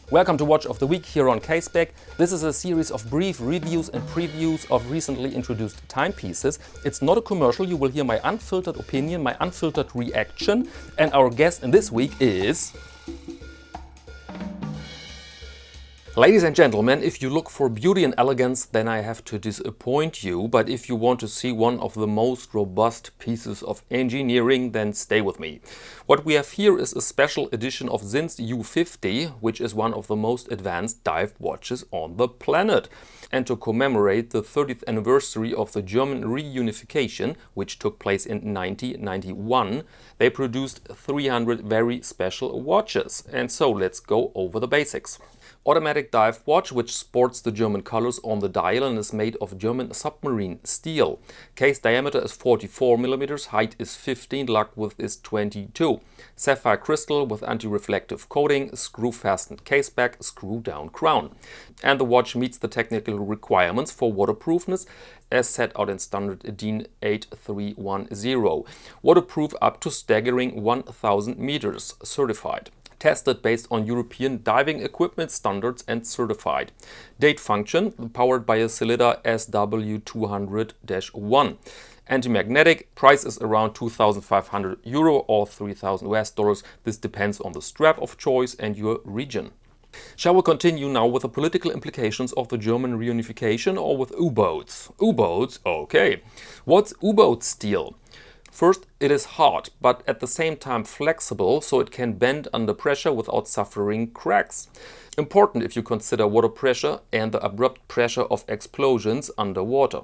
Welcome to Watch of the Week here on Caseback. This is a series of brief reviews and previews of recently introduced timepieces. It's not a commercial, you will hear my unfiltered opinion, my unfiltered reaction, and our guest in this week is... Ladies and gentlemen, if you look for beauty and elegance, then I have to disappoint you. But if you want to see one of the most robust pieces of engineering, then stay with me. What we have here is a special edition of Sinn's U50, which is one of the most advanced dive watches on the planet. And to commemorate the 30th anniversary of the German reunification, which took place in 1991, they produced 300 very special watches. And so let's go over the basics. Automatic dive watch, which sports the German colors on the dial and is made of German submarine steel. Case diameter is 44 mm, height is 15, lug width is 22. Sapphire crystal with anti-reflective coating, screw-fastened caseback, screw-down crown. And the watch meets the technical requirements for waterproofness as set out in standard DIN 8310. Waterproof up to staggering 1000 meters, certified. Tested based on European diving equipment standards and certified. Date function, powered by a Sellita SW200-1. Anti-magnetic, price is around €2,500 or $3,000. This depends on the strap of choice and your region. Shall we continue now with the political implications of the German reunification or with U-boats? U-boats? Okay. What's U-boat steel? First, it is hard, but at the same time flexible, so it can bend under pressure without suffering cracks. Important if you consider water pressure and the abrupt pressure of explosions underwater.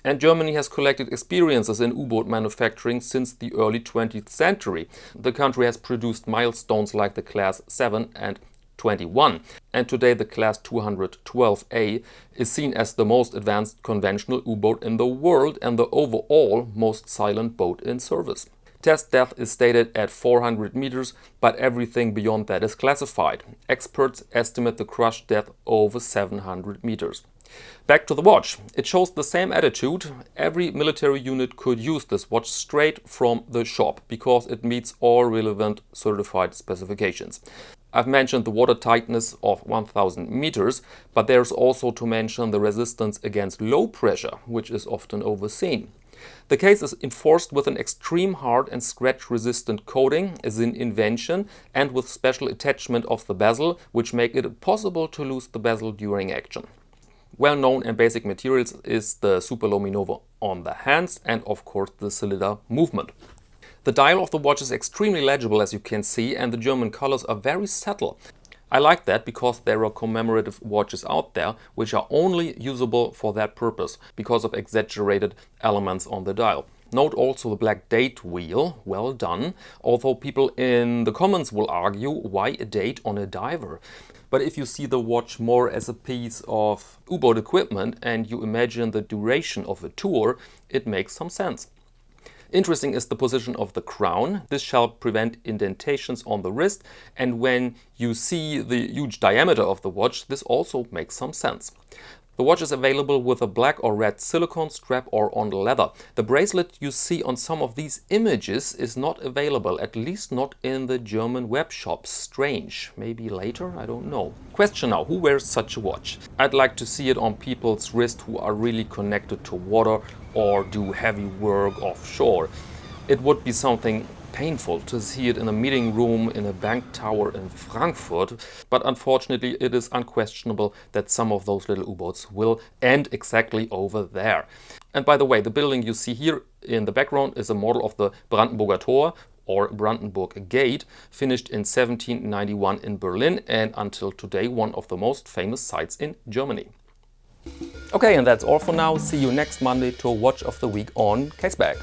And Germany has collected experiences in U-boat manufacturing since the early 20th century. The country has produced milestones like the Class 7 and 21, and today the Class 212A is seen as the most advanced conventional U-boat in the world and the overall most silent boat in service. Test depth is stated at 400 meters, but everything beyond that is classified. Experts estimate the crush depth over 700 meters. Back to the watch. It shows the same attitude. Every military unit could use this watch straight from the shop because it meets all relevant certified specifications. I've mentioned the water tightness of 1000 meters, but there's also to mention the resistance against low pressure, which is often overseen. The case is enforced with an extreme hard and scratch-resistant coating, a Sinn invention, and with special attachment of the bezel, which make it possible to lose the bezel during action. Well-known and basic materials is the Super Luminovo on the hands and of course the Sellita movement. The dial of the watch is extremely legible, as you can see, and the German colors are very subtle. I like that because there are commemorative watches out there which are only usable for that purpose because of exaggerated elements on the dial. Note also the black date wheel, well done, although people in the comments will argue why a date on a diver. But if you see the watch more as a piece of U-boat equipment and you imagine the duration of a tour, it makes some sense. Interesting is the position of the crown. This shall prevent indentations on the wrist, and when you see the huge diameter of the watch, this also makes some sense. The watch is available with a black or red silicone strap or on leather. The bracelet you see on some of these images is not available, at least not in the German web shops. Strange. Maybe later? I don't know. Question now, who wears such a watch? I'd like to see it on people's wrist who are really connected to water or do heavy work offshore. It would be something painful to see it in a meeting room in a bank tower in Frankfurt, but unfortunately it is unquestionable that some of those little U-boats will end exactly over there. And by the way, the building you see here in the background is a model of the Brandenburger Tor or Brandenburg Gate, finished in 1791 in Berlin and until today one of the most famous sites in Germany. Okay, and that's all for now. See you next Monday to Watch of the Week on Caseback.